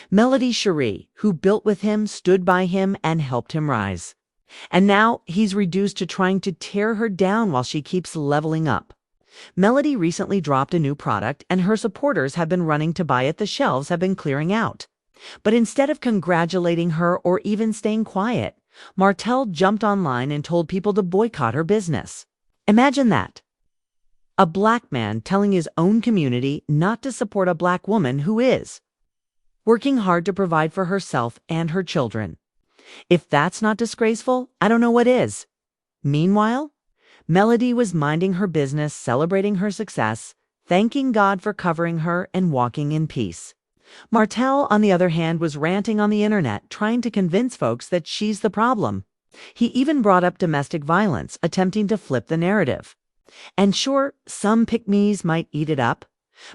Melody Shari, who built with him, stood by him, and helped him rise. And now he's reduced to trying to tear her down while she keeps leveling up. Melody recently dropped a new product, and her supporters have been running to buy it. The shelves have been clearing out. But instead of congratulating her or even staying quiet, Martell jumped online and told people to boycott her business. Imagine that. A black man telling his own community not to support a black woman who is working hard to provide for herself and her children. If that's not disgraceful, I don't know what is. Meanwhile, Melody was minding her business, celebrating her success, thanking God for covering her, and walking in peace. Martell, on the other hand, was ranting on the internet, trying to convince folks that she's the problem. He even brought up domestic violence, attempting to flip the narrative. And sure, some pick-me's might eat it up,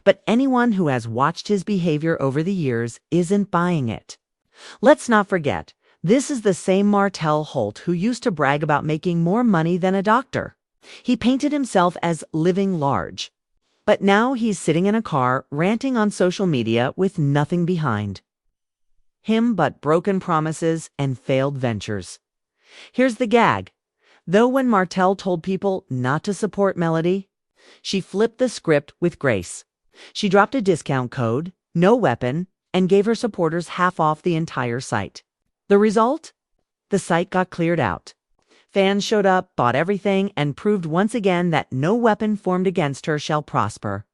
but anyone who has watched his behavior over the years isn't buying it. Let's not forget, this is the same Martell Holt who used to brag about making more money than a doctor. He painted himself as living large. But now he's sitting in a car, ranting on social media with nothing behind him but broken promises and failed ventures. Here's the gag. Though when Martell told people not to support Melody, she flipped the script with grace. She dropped a discount code, no weapon, and gave her supporters half off the entire site. The result? The site got cleared out. Fans showed up, bought everything, and proved once again that no weapon formed against her shall prosper.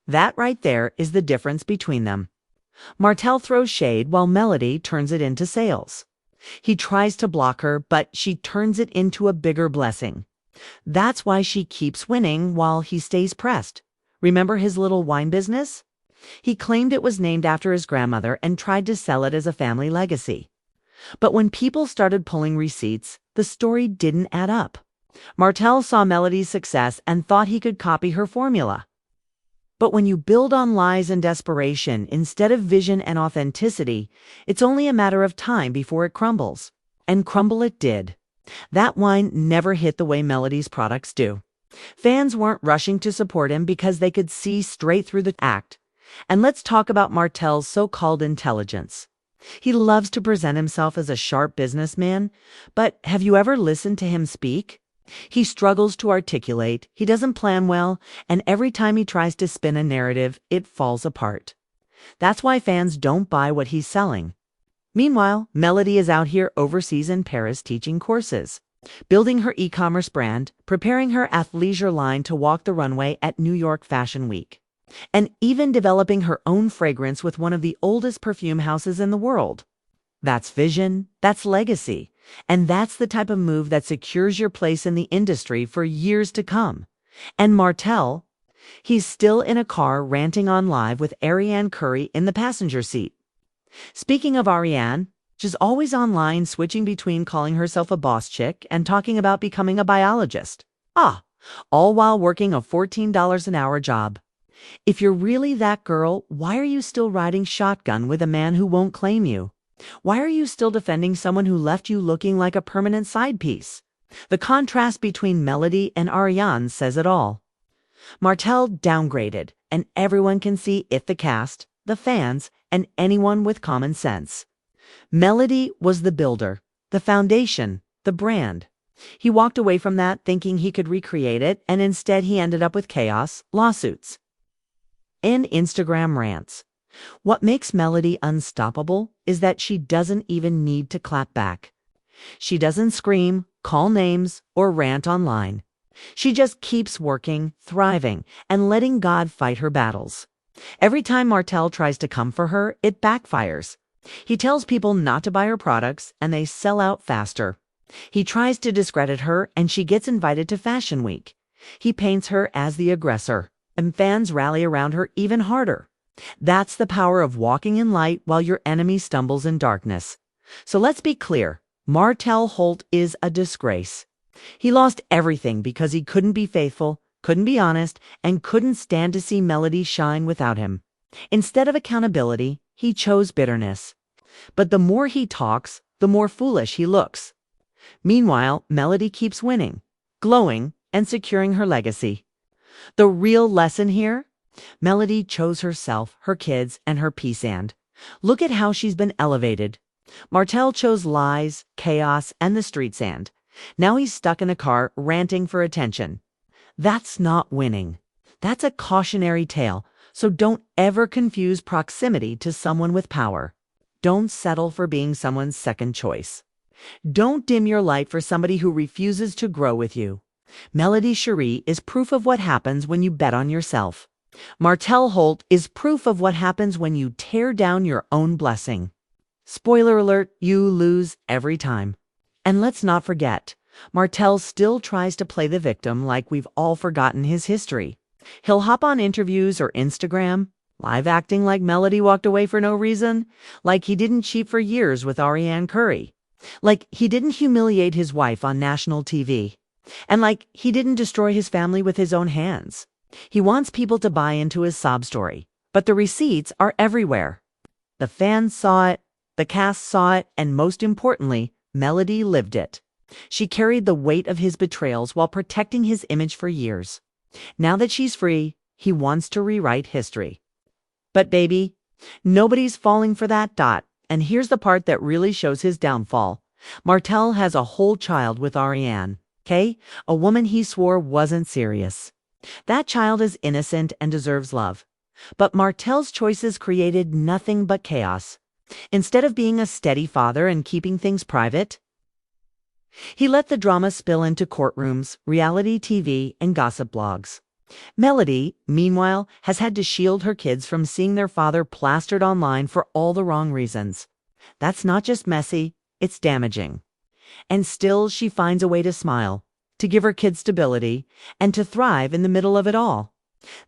That right there is the difference between them. Martell throws shade while Melody turns it into sales. He tries to block her, but she turns it into a bigger blessing. That's why she keeps winning while he stays pressed. Remember his little wine business? He claimed it was named after his grandmother and tried to sell it as a family legacy. But when people started pulling receipts, the story didn't add up. Martell saw Melody's success and thought he could copy her formula. But when you build on lies and desperation instead of vision and authenticity, it's only a matter of time before it crumbles. And crumble it did. That wine never hit the way Melody's products do. Fans weren't rushing to support him because they could see straight through the act. And let's talk about Martell's so-called intelligence. He loves to present himself as a sharp businessman, but have you ever listened to him speak? He struggles to articulate, he doesn't plan well, and every time he tries to spin a narrative, it falls apart. That's why fans don't buy what he's selling. Meanwhile, Melody is out here overseas in Paris teaching courses, building her e-commerce brand, preparing her athleisure line to walk the runway at New York Fashion Week, and even developing her own fragrance with one of the oldest perfume houses in the world. That's vision, that's legacy, and that's the type of move that secures your place in the industry for years to come. And Martell, he's still in a car ranting on live with Ariane Curry in the passenger seat. Speaking of Ariane, she's always online switching between calling herself a boss chick and talking about becoming a biologist. All while working a $14 an hour job. If you're really that girl, why are you still riding shotgun with a man who won't claim you? Why are you still defending someone who left you looking like a permanent side piece? The contrast between Melody and Ariane says it all. Martell downgraded, and everyone can see it, the cast, the fans, and anyone with common sense. Melody was the builder, the foundation, the brand. He walked away from that thinking he could recreate it, and instead he ended up with chaos, lawsuits, and Instagram rants. What makes Melody unstoppable is that she doesn't even need to clap back. She doesn't scream, call names, or rant online. She just keeps working, thriving, and letting God fight her battles. Every time Martell tries to come for her, it backfires. He tells people not to buy her products, and they sell out faster. He tries to discredit her, and she gets invited to Fashion Week. He paints her as the aggressor, and fans rally around her even harder. That's the power of walking in light while your enemy stumbles in darkness. So let's be clear, Martell Holt is a disgrace. He lost everything because he couldn't be faithful, couldn't be honest, and couldn't stand to see Melody shine without him. Instead of accountability, he chose bitterness. But the more he talks, the more foolish he looks. Meanwhile, Melody keeps winning, glowing, and securing her legacy. The real lesson here? Melody chose herself, her kids, and her peace, and Look at how she's been elevated. Martell chose lies, chaos, and the street sand. Now he's stuck in a car ranting for attention. That's not winning. That's a cautionary tale, so don't ever confuse proximity to someone with power. Don't settle for being someone's second choice. Don't dim your light for somebody who refuses to grow with you. Melody Shari is proof of what happens when you bet on yourself. Martell Holt is proof of what happens when you tear down your own blessing. Spoiler alert, you lose every time. And let's not forget, Martell still tries to play the victim like we've all forgotten his history. He'll hop on interviews or Instagram, live acting like Melody walked away for no reason, like he didn't cheat for years with Ariane Curry, like he didn't humiliate his wife on national TV, and like he didn't destroy his family with his own hands. He wants people to buy into his sob story, but the receipts are everywhere. The fans saw it, the cast saw it, and most importantly, Melody lived it. She carried the weight of his betrayals while protecting his image for years. Now that she's free, he wants to rewrite history. But baby, nobody's falling for that dot. And here's the part that really shows his downfall. Martell has a whole child with Ariane, okay? A woman he swore wasn't serious. That child is innocent and deserves love. But Martell's choices created nothing but chaos. Instead of being a steady father and keeping things private, he let the drama spill into courtrooms, reality TV, and gossip blogs. Melody, meanwhile, has had to shield her kids from seeing their father plastered online for all the wrong reasons. That's not just messy, it's damaging. And still she finds a way to smile, to give her kids stability, and to thrive in the middle of it all.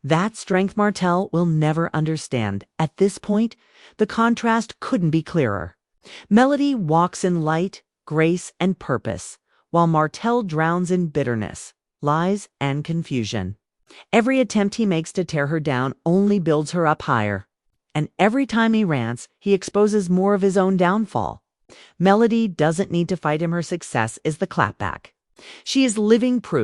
That strength Martell will never understand. At this point, the contrast couldn't be clearer. Melody walks in light, grace, and purpose, while Martell drowns in bitterness, lies, and confusion. Every attempt he makes to tear her down only builds her up higher. And every time he rants, he exposes more of his own downfall. Melody doesn't need to fight him. Her success is the clapback. She is living proof